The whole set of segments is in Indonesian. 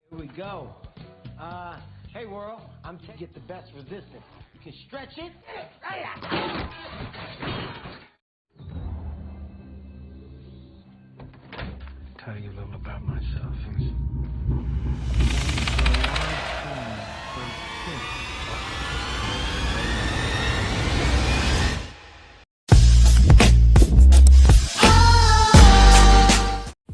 Here we go. Hey world, I'm to get the best resistance. You can stretch it. Tell you a little about myself.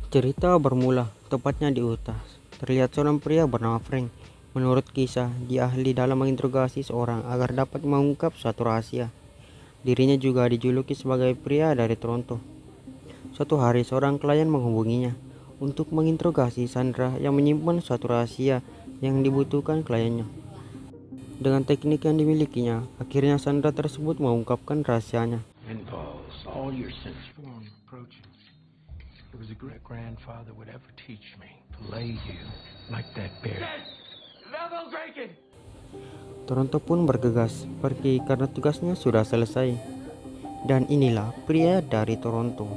Cerita bermula tepatnya di Utah. Terlihat seorang pria bernama Frank. Menurut kisah, dia ahli dalam menginterogasi seorang agar dapat mengungkap suatu rahasia. Dirinya juga dijuluki sebagai pria dari Toronto. Suatu hari seorang klien menghubunginya untuk menginterogasi Sandra yang menyimpan suatu rahasia yang dibutuhkan kliennya. Dengan teknik yang dimilikinya, akhirnya Sandra tersebut mengungkapkan rahasianya. Involves all your senses. Form approaching. It was a great grandfather would ever teach me to lay you like that bear. Toronto pun bergegas pergi karena tugasnya sudah selesai. Dan inilah pria dari Toronto.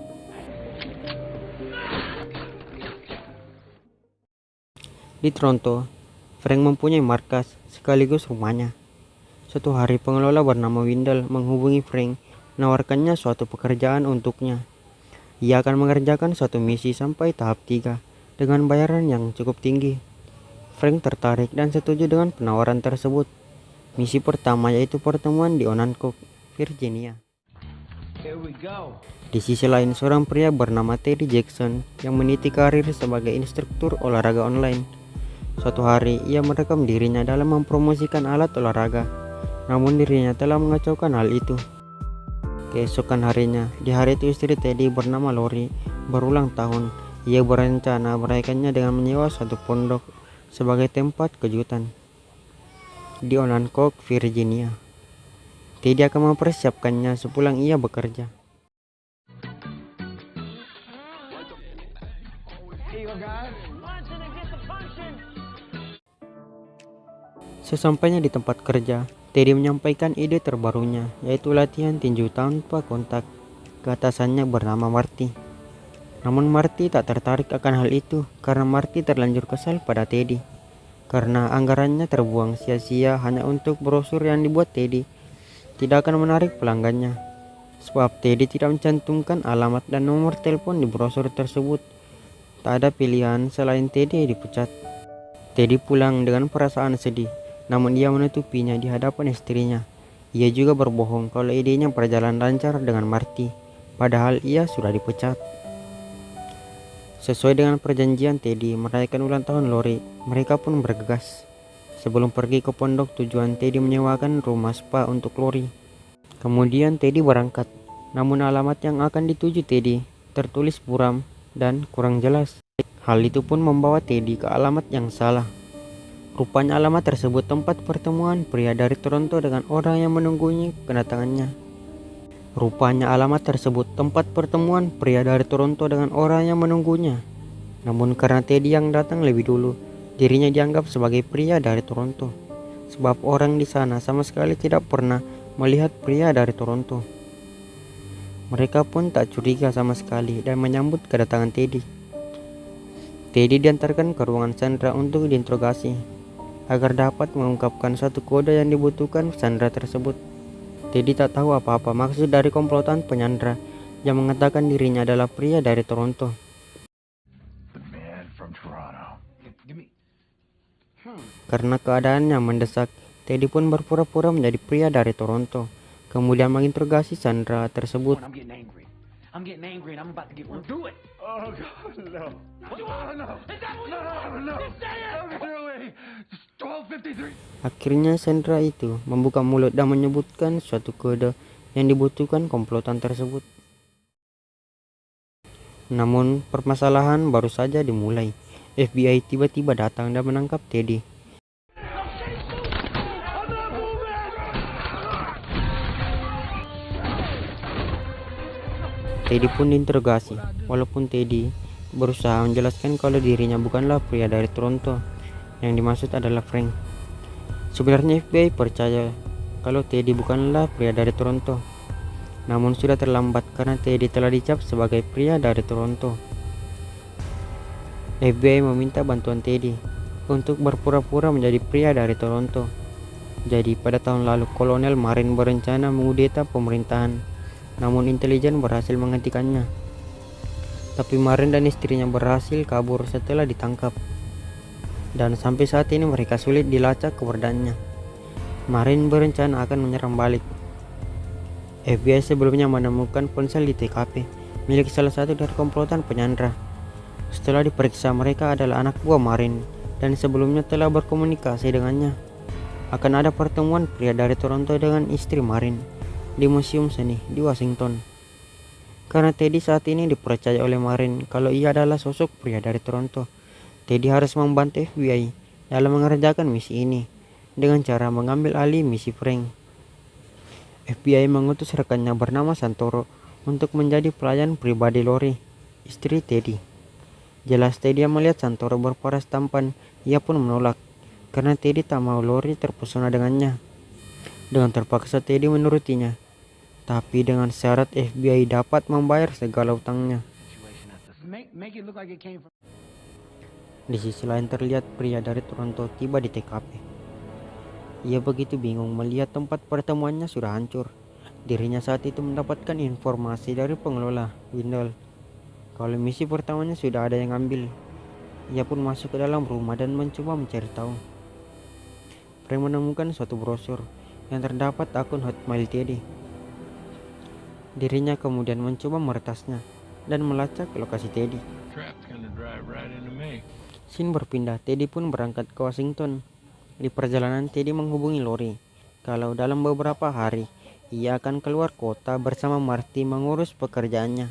Di Toronto, Frank mempunyai markas sekaligus rumahnya. Suatu hari pengelola bernama Wendell menghubungi Frank, menawarkannya suatu pekerjaan untuknya. Ia akan mengerjakan suatu misi sampai tahap 3 dengan bayaran yang cukup tinggi. Frank tertarik dan setuju dengan penawaran tersebut. Misi pertama yaitu pertemuan di Onancoke, Virginia. Here we go. Di sisi lain, seorang pria bernama Teddy Jackson yang meniti karir sebagai instruktur olahraga online. Suatu hari, ia merekam dirinya dalam mempromosikan alat olahraga, namun dirinya telah mengacaukan hal itu. Keesokan harinya, di hari itu istri Teddy bernama Lori berulang tahun. Ia berencana merayakannya dengan menyewa suatu pondok sebagai tempat kejutan di Onancoke, Virginia. Teddy akan mempersiapkannya sepulang ia bekerja. Sesampainya di tempat kerja, Teddy menyampaikan ide terbarunya, yaitu latihan tinju tanpa kontak ke atasannya bernama Marty. Namun Marty tak tertarik akan hal itu karena Marty terlanjur kesal pada Teddy. Karena anggarannya terbuang sia-sia hanya untuk brosur yang dibuat Teddy, tidak akan menarik pelanggannya. Sebab Teddy tidak mencantumkan alamat dan nomor telepon di brosur tersebut. Tak ada pilihan selain Teddy dipecat. Teddy pulang dengan perasaan sedih, namun ia menutupinya di hadapan istrinya. Ia juga berbohong kalau idenya berjalan lancar dengan Marty, padahal ia sudah dipecat. Sesuai dengan perjanjian Teddy merayakan ulang tahun Lori, mereka pun bergegas. Sebelum pergi ke pondok tujuan, Teddy menyewakan rumah spa untuk Lori. Kemudian Teddy berangkat, namun alamat yang akan dituju Teddy tertulis buram dan kurang jelas. Hal itu pun membawa Teddy ke alamat yang salah. Rupanya alamat tersebut tempat pertemuan pria dari Toronto dengan orang yang menunggunya kedatangannya. Rupanya alamat tersebut tempat pertemuan pria dari Toronto dengan orang yang menunggunya. Namun karena Teddy yang datang lebih dulu, dirinya dianggap sebagai pria dari Toronto. Sebab orang di sana sama sekali tidak pernah melihat pria dari Toronto. Mereka pun tak curiga sama sekali dan menyambut kedatangan Teddy. Teddy diantarkan ke ruangan Sandra untuk diinterogasi agar dapat mengungkapkan satu kode yang dibutuhkan Sandra tersebut. Teddy tak tahu apa-apa maksud dari komplotan penyandra yang mengatakan dirinya adalah pria dari Toronto. The man from Toronto. Karena keadaannya mendesak, Teddy pun berpura-pura menjadi pria dari Toronto, kemudian menginterogasi Sandra tersebut. I'm getting angry and I'm about to get real. Do it. Oh God, no. What? No. Is that what you No. want? Just say it. No way. It's 12:53. Akhirnya Sandra itu membuka mulut dan menyebutkan suatu kode yang dibutuhkan komplotan tersebut. Namun permasalahan baru saja dimulai. FBI tiba-tiba datang dan menangkap Teddy. Teddy pun diinterogasi, walaupun Teddy berusaha menjelaskan kalau dirinya bukanlah pria dari Toronto. Yang dimaksud adalah Frank. Sebenarnya FBI percaya kalau Teddy bukanlah pria dari Toronto. Namun sudah terlambat karena Teddy telah dicap sebagai pria dari Toronto. FBI meminta bantuan Teddy untuk berpura-pura menjadi pria dari Toronto. Jadi pada tahun lalu Kolonel Marin berencana mengudeta pemerintahan, namun intelijen berhasil menghentikannya. Tapi Marin dan istrinya berhasil kabur setelah ditangkap, dan sampai saat ini mereka sulit dilacak keberadaannya. Marin berencana akan menyerang balik. FBI sebelumnya menemukan ponsel di TKP milik salah satu dari komplotan penyandra. Setelah diperiksa, mereka adalah anak buah Marin dan sebelumnya telah berkomunikasi dengannya. Akan ada pertemuan pria dari Toronto dengan istri Marin di Museum Seni di Washington. Karena Teddy saat ini dipercaya oleh Marin kalau ia adalah sosok pria dari Toronto, Teddy harus membantu FBI dalam mengerjakan misi ini dengan cara mengambil alih misi Frank. FBI mengutus rekannya bernama Santoro untuk menjadi pelayan pribadi Lori, istri Teddy. Jelas Teddy melihat Santoro berparas tampan, ia pun menolak karena Teddy tak mau Lori terpesona dengannya. Dengan terpaksa Teddy menurutinya, tapi dengan syarat FBI dapat membayar segala utangnya. Di sisi lain terlihat pria dari Toronto tiba di TKP. Ia begitu bingung melihat tempat pertemuannya sudah hancur. Dirinya saat itu mendapatkan informasi dari pengelola Windle kalau misi pertamanya sudah ada yang ambil. Ia pun masuk ke dalam rumah dan mencoba mencari tahu. Frank menemukan suatu brosur yang terdapat akun Hotmail Teddy. Dirinya kemudian mencoba meretasnya dan melacak lokasi Teddy. Scene berpindah, Teddy pun berangkat ke Washington. Di perjalanan Teddy menghubungi Lori kalau dalam beberapa hari ia akan keluar kota bersama Marty mengurus pekerjaannya.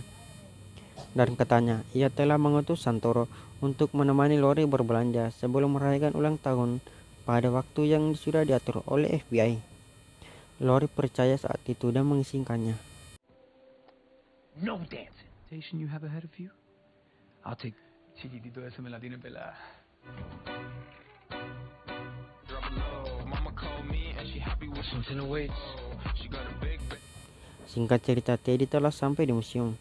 Dan katanya ia telah mengutus Santoro untuk menemani Lori berbelanja sebelum merayakan ulang tahun pada waktu yang sudah diatur oleh FBI. Lori percaya saat itu dan mengizinkannya. No dancing. Station you have ahead of you? I'll take chiquitito ese me la tiene pelada. Singkat cerita, Teddy telah sampai di museum.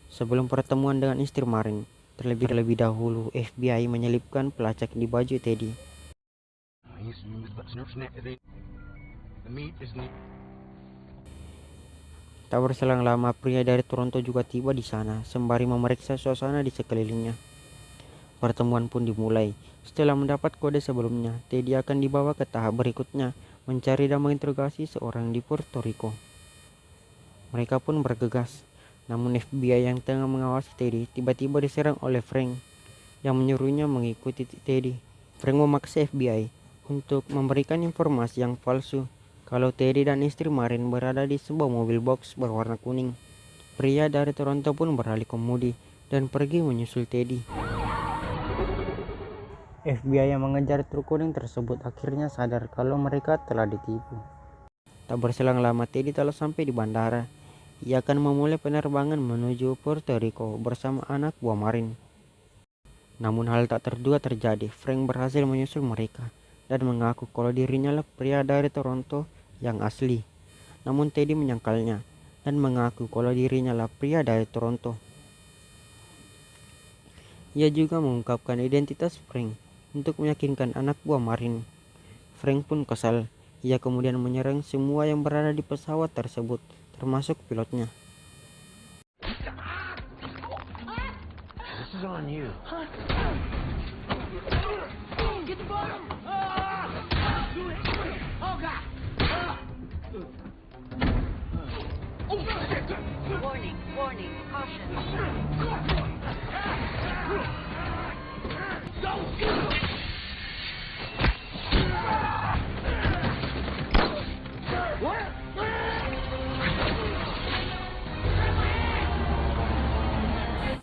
Sebelum pertemuan dengan istri Marin, terlebih dahulu FBI menyelipkan pelacak di baju Teddy. Tak berselang lama, pria dari Toronto juga tiba di sana sembari memeriksa suasana di sekelilingnya. Pertemuan pun dimulai. Setelah mendapat kode sebelumnya, Teddy akan dibawa ke tahap berikutnya, mencari dan menginterogasi seorang di Puerto Rico. Mereka pun bergegas. Namun FBI yang tengah mengawasi Teddy tiba-tiba diserang oleh Frank yang menyuruhnya mengikuti Teddy. Frank memaksa FBI untuk memberikan informasi yang palsu kalau Teddy dan istri Marin berada di sebuah mobil box berwarna kuning. Pria dari Toronto pun beralih kemudi dan pergi menyusul Teddy. FBI yang mengejar truk kuning tersebut akhirnya sadar kalau mereka telah ditipu. Tak berselang lama Teddy telah sampai di bandara. Ia akan memulai penerbangan menuju Puerto Rico bersama anak buah Marin. Namun hal tak terduga terjadi. Frank berhasil menyusul mereka dan mengaku kalau dirinya lah pria dari Toronto yang asli. Namun Teddy menyangkalnya dan mengaku kalau dirinya lah pria dari Toronto. Ia juga mengungkapkan identitas Frank untuk meyakinkan anak buah Marin. Frank pun kesal. Ia kemudian menyerang semua yang berada di pesawat tersebut, termasuk pilotnya. This is on you. Get the bottom! Oh, God! Warning, warning, caution.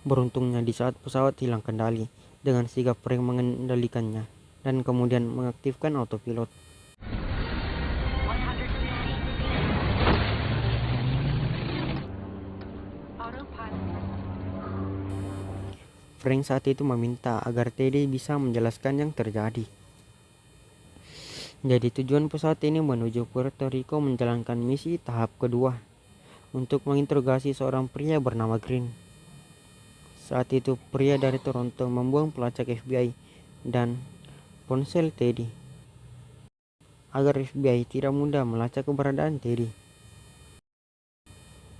Beruntungnya di saat pesawat hilang kendali, dengan sigap Frank mengendalikannya dan kemudian mengaktifkan autopilot. 150. Autopilot. Frank saat itu meminta agar Teddy bisa menjelaskan yang terjadi. Jadi tujuan pesawat ini menuju Puerto Rico menjalankan misi tahap kedua untuk menginterogasi seorang pria bernama Green. Saat itu pria dari Toronto membuang pelacak FBI dan ponsel Teddy agar FBI tidak mudah melacak keberadaan Teddy.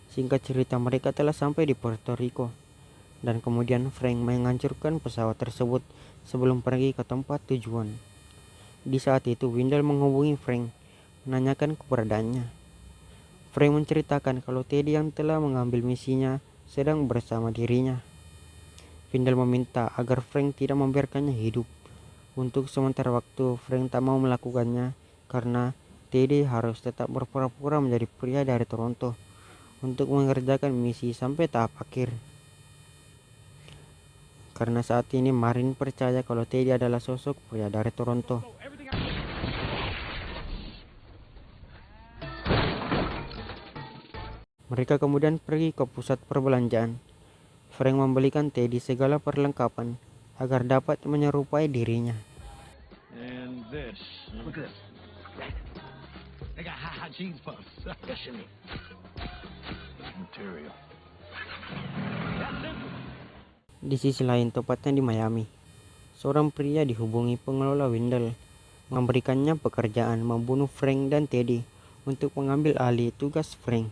Singkat cerita, mereka telah sampai di Puerto Rico dan kemudian Frank menghancurkan pesawat tersebut sebelum pergi ke tempat tujuan. Di saat itu Wendell menghubungi Frank menanyakan keberadaannya. Frank menceritakan kalau Teddy yang telah mengambil misinya sedang bersama dirinya. Wendell meminta agar Frank tidak membiarkannya hidup. Untuk sementara waktu Frank tak mau melakukannya karena Teddy harus tetap berpura-pura menjadi pria dari Toronto untuk mengerjakan misi sampai tahap akhir. Karena saat ini Marin percaya kalau Teddy adalah sosok pria dari Toronto. Mereka kemudian pergi ke pusat perbelanjaan. Frank membelikan Teddy segala perlengkapan agar dapat menyerupai dirinya. And this. Look at this. They got hot cheese puffs. Listen me. Material. Di sisi lain, tepatnya di Miami, seorang pria dihubungi pengelola Wendell, memberikannya pekerjaan membunuh Frank dan Teddy untuk mengambil alih tugas Frank.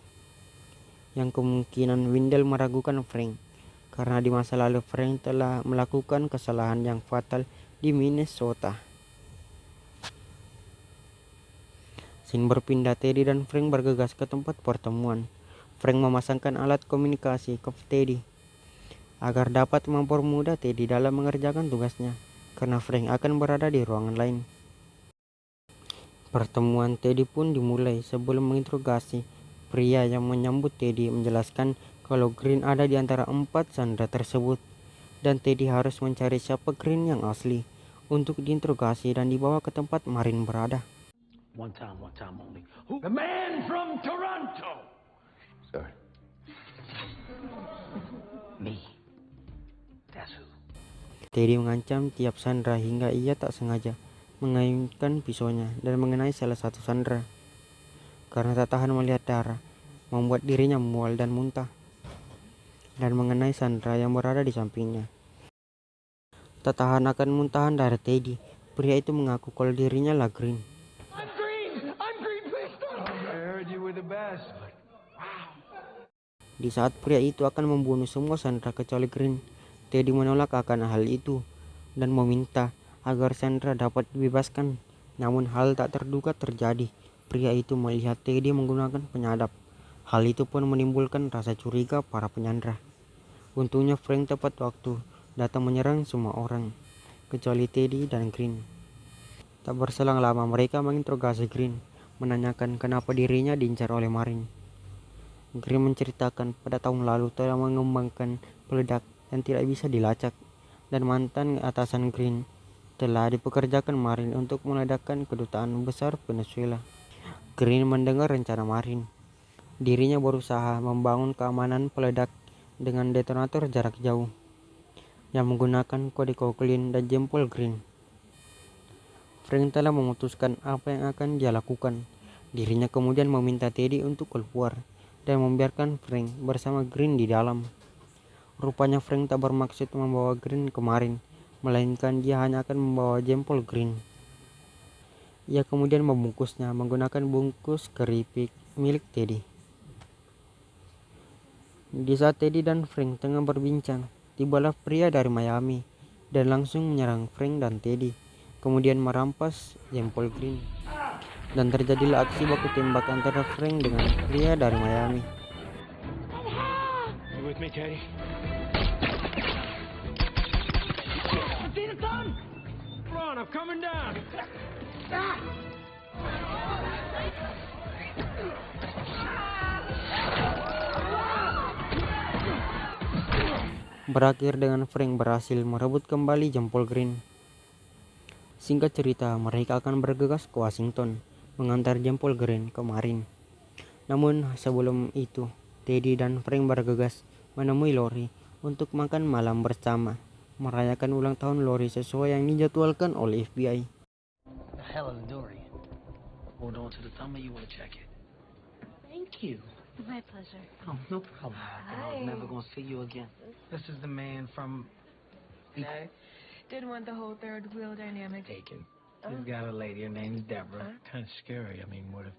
Yang kemungkinan Wendell meragukan Frank karena di masa lalu Frank telah melakukan kesalahan yang fatal di Minnesota. Scene berpindah, Teddy dan Frank bergegas ke tempat pertemuan. Frank memasangkan alat komunikasi ke Teddy agar dapat mempermudah Teddy dalam mengerjakan tugasnya, karena Frank akan berada di ruangan lain. Pertemuan Teddy pun dimulai sebelum menginterogasi pria yang menyambut Teddy menjelaskan kalau Green ada di antara 4 sandera tersebut, dan Teddy harus mencari siapa Green yang asli untuk diinterogasi dan dibawa ke tempat Marin berada. One time only. Who? The man from Toronto! Sorry. Me. That's who. Teddy mengancam tiap sandera hingga ia tak sengaja mengayunkan pisaunya dan mengenai salah satu sandera. Karena tak tahan melihat darah, membuat dirinya mual dan muntah, dan mengenai sandera yang berada di sampingnya. Tak tahan akan muntahan darah Teddy, pria itu mengaku kalau dirinya lah Green. I'm Green! I'm Green, please stop! I heard you were the best. Di saat pria itu akan membunuh semua sandera kecuali Green, Teddy menolak akan hal itu dan meminta agar sandera dapat dibebaskan. Namun hal tak terduga terjadi. Pria itu melihat Teddy menggunakan penyadap. Hal itu pun menimbulkan rasa curiga para penyandera. Untungnya Frank tepat waktu datang menyerang semua orang, kecuali Teddy dan Green. Tak berselang lama mereka menginterogasi Green, menanyakan kenapa dirinya diincar oleh Marin. Green menceritakan pada tahun lalu telah mengembangkan peledak yang tidak bisa dilacak, dan mantan atasan Green telah dipekerjakan Marin untuk meledakkan kedutaan besar Venezuela. Green mendengar rencana Marin. Dirinya berusaha membangun keamanan peledak dengan detonator jarak jauh yang menggunakan kode Coughlin dan jempol Green. Frank telah memutuskan apa yang akan dia lakukan. Dirinya kemudian meminta Teddy untuk keluar dan membiarkan Frank bersama Green di dalam. Rupanya Frank tak bermaksud membawa Green kemarin, melainkan dia hanya akan membawa jempol Green. Ia kemudian membungkusnya menggunakan bungkus keripik milik Teddy. Di saat Teddy dan Frank tengah berbincang, tibalah pria dari Miami dan langsung menyerang Frank dan Teddy, kemudian merampas jempol Green. Dan terjadilah aksi baku tembak antara Frank dengan pria dari Miami. You with me, Teddy? See the sun? Run, I'm coming down. Berakhir dengan Frank berhasil merebut kembali jempol Green. Singkat cerita, mereka akan bergegas ke Washington mengantar jempol Green ke Marin. Namun sebelum itu, Teddy dan Frank bergegas menemui Lori untuk makan malam bersama, merayakan ulang tahun Lori sesuai yang dijadwalkan oleh FBI. The hell is Dory? Hold on to the thumb, you want to check it? Thank you. My pleasure. Oh, no problem. I was never gonna see you again. This is the man from... No. Didn't want the whole third wheel dynamic. Taken. You've got a lady. Her name's Deborah. Kind of scary. I mean, what if...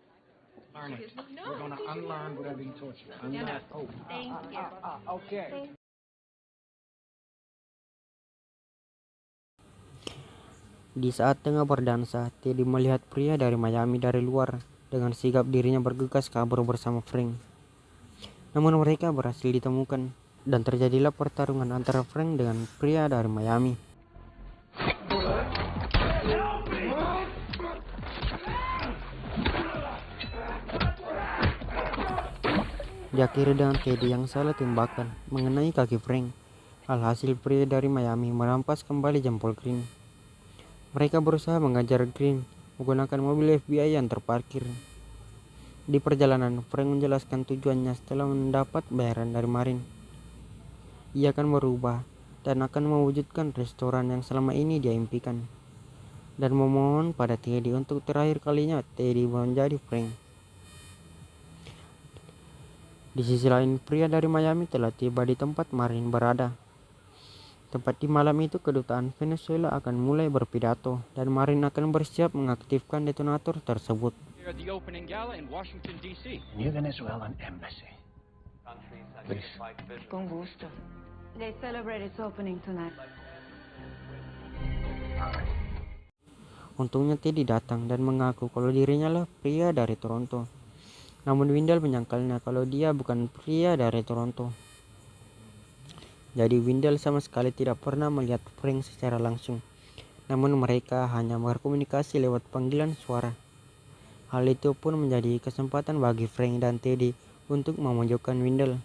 Learn it. No, We're going to unlearn whatever you taught you. No. Oh. Thank you. Okay. Di saat tengah berdansa, Teddy melihat pria dari Miami dari luar. Dengan sigap dirinya bergegas kabur bersama Frank. Namun mereka berhasil ditemukan dan terjadilah pertarungan antara Frank dengan pria dari Miami. Diakhiri dengan Teddy yang salah tembakan mengenai kaki Frank. Alhasil pria dari Miami merampas kembali jempol Green. Mereka berusaha mengajar Green menggunakan mobil FBI yang terparkir. Di perjalanan, Frank menjelaskan tujuannya setelah mendapat bayaran dari Marin. Ia akan berubah dan akan mewujudkan restoran yang selama ini dia impikan. Dan memohon pada Teddy untuk terakhir kalinya Teddy menjadi Frank. Di sisi lain, pria dari Miami telah tiba di tempat Marin berada. Tepat di malam itu, kedutaan Venezuela akan mulai berpidato dan Marin akan bersiap mengaktifkan detonator tersebut. At the opening gala in Washington, D.C. New Venezuelan embassy. Please. Con gusto. They celebrate its opening tonight. Untungnya Teddy datang dan mengaku kalau dirinya lah pria dari Toronto. Namun Wendell menyangkalnya kalau dia bukan pria dari Toronto. Jadi Wendell sama sekali tidak pernah melihat Frank secara langsung. Namun mereka hanya berkomunikasi lewat panggilan suara. Hal itu pun menjadi kesempatan bagi Frank dan Teddy untuk memojokkan Wendell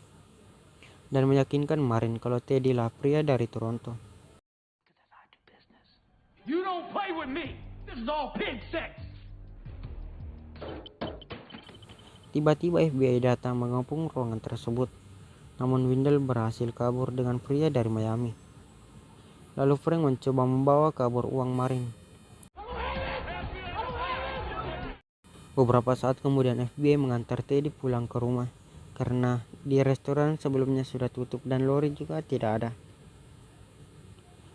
dan meyakinkan Marin kalau Teddy lah pria dari Toronto. You don't play with me. This is all pig sex. Tiba-tiba FBI datang mengepung ruangan tersebut. Namun Wendell berhasil kabur dengan pria dari Miami. Lalu Frank mencoba membawa kabur uang Marin. Beberapa saat kemudian FBI mengantar Teddy pulang ke rumah karena di restoran sebelumnya sudah tutup dan Lori juga tidak ada.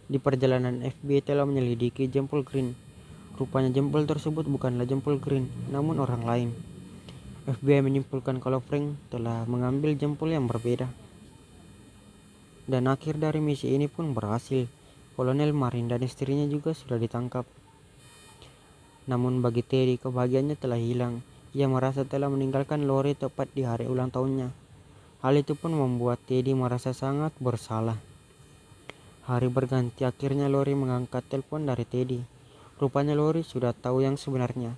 Di perjalanan FBI telah menyelidiki jempol Green. Rupanya jempol tersebut bukanlah jempol Green, namun orang lain. FBI menyimpulkan kalau Frank telah mengambil jempol yang berbeda. Dan akhir dari misi ini pun berhasil. Kolonel Marin dan istrinya juga sudah ditangkap. Namun bagi Teddy, kebahagiaannya telah hilang. Ia merasa telah meninggalkan Lori tepat di hari ulang tahunnya. Hal itu pun membuat Teddy merasa sangat bersalah. Hari berganti, akhirnya Lori mengangkat telepon dari Teddy. Rupanya Lori sudah tahu yang sebenarnya,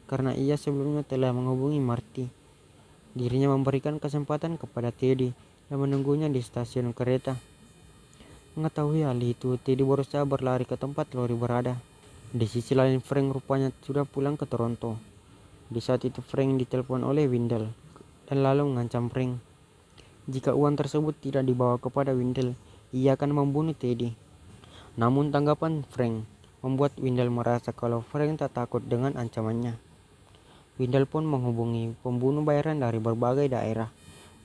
karena ia sebelumnya telah menghubungi Marty. Dirinya memberikan kesempatan kepada Teddy dan menunggunya di stasiun kereta. Mengetahui hal itu, Teddy berusaha berlari ke tempat Lori berada. Di sisi lain, Frank rupanya sudah pulang ke Toronto. Di saat itu Frank ditelepon oleh Wendell dan lalu mengancam Frank. Jika uang tersebut tidak dibawa kepada Wendell, ia akan membunuh Teddy. Namun tanggapan Frank membuat Wendell merasa kalau Frank tak takut dengan ancamannya. Wendell pun menghubungi pembunuh bayaran dari berbagai daerah,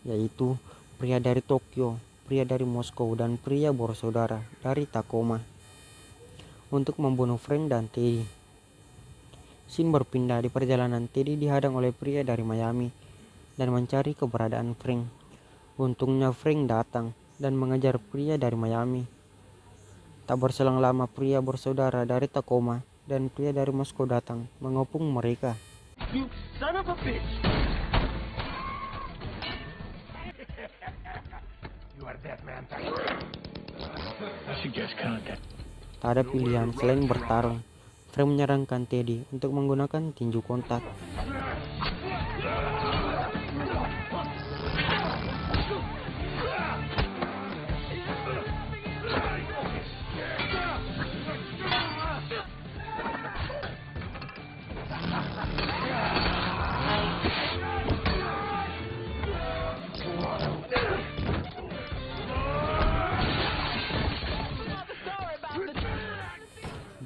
yaitu pria dari Tokyo, pria dari Moskow, dan pria bersaudara dari Tacoma, untuk membunuh Frank dan Teddy. Scene berpindah di perjalanan. Teddy dihadang oleh pria dari Miami dan mencari keberadaan Frank. Untungnya Frank datang dan mengejar pria dari Miami. Tak berselang lama pria bersaudara dari Tacoma dan pria dari Moskow datang mengepung mereka. You son of a bitch. You are dead, man. I suggest contact. Tak ada pilihan selain bertarung. Frank menyarankan Teddy untuk menggunakan tinju kontak.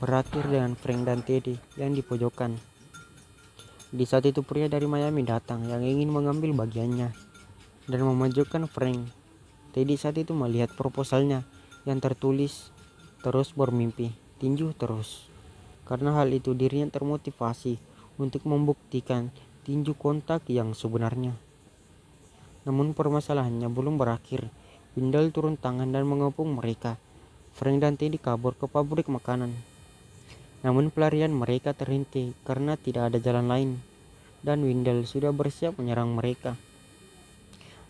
Berakhir dengan Frank dan Teddy yang dipojokkan. Di saat itu pria dari Miami datang yang ingin mengambil bagiannya dan memojokkan Frank. Teddy saat itu melihat proposalnya yang tertulis terus bermimpi tinju terus. Karena hal itu dirinya termotivasi untuk membuktikan tinju kontak yang sebenarnya. Namun permasalahannya belum berakhir. Wendell turun tangan dan mengepung mereka. Frank dan Teddy kabur ke pabrik makanan. Namun pelarian mereka terhenti karena tidak ada jalan lain, dan Wendell sudah bersiap menyerang mereka.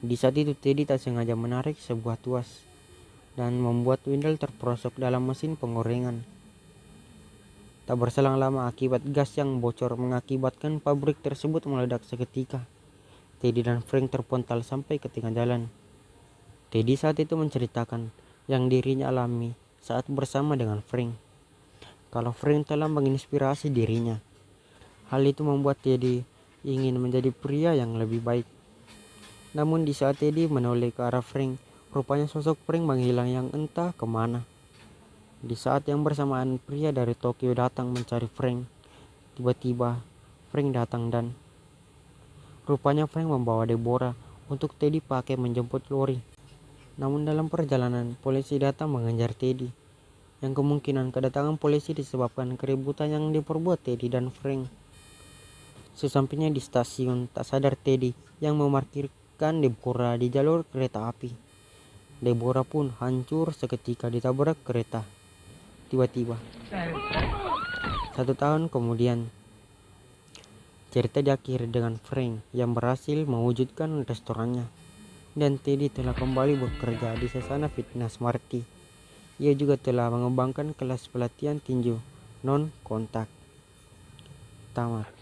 Di saat itu Teddy tak sengaja menarik sebuah tuas dan membuat Wendell terperosok dalam mesin penggorengan. Tak berselang lama akibat gas yang bocor mengakibatkan pabrik tersebut meledak seketika. Teddy dan Frank terpental sampai ke tengah jalan. Teddy saat itu menceritakan yang dirinya alami saat bersama dengan Frank. Kalau Frank telah menginspirasi dirinya. Hal itu membuat Teddy ingin menjadi pria yang lebih baik. Namun di saat Teddy menoleh ke arah Frank, rupanya sosok Frank menghilang yang entah kemana. Di saat yang bersamaan pria dari Tokyo datang mencari Frank. Tiba-tiba Frank datang dan rupanya Frank membawa Deborah untuk Teddy pakai menjemput Lori. Namun dalam perjalanan polisi datang mengejar Teddy. Yang kemungkinan kedatangan polisi disebabkan keributan yang diperbuat Teddy dan Frank. Sesampainya di stasiun, tak sadar Teddy yang memarkirkan Deborah di jalur kereta api. Deborah pun hancur seketika ditabrak kereta. Tiba-tiba 1 tahun kemudian, cerita diakhiri dengan Frank yang berhasil mewujudkan restorannya, dan Teddy telah kembali bekerja di Sasana Fitness Marty. Ia juga telah mengembangkan kelas pelatihan tinju non-kontak. Tamat.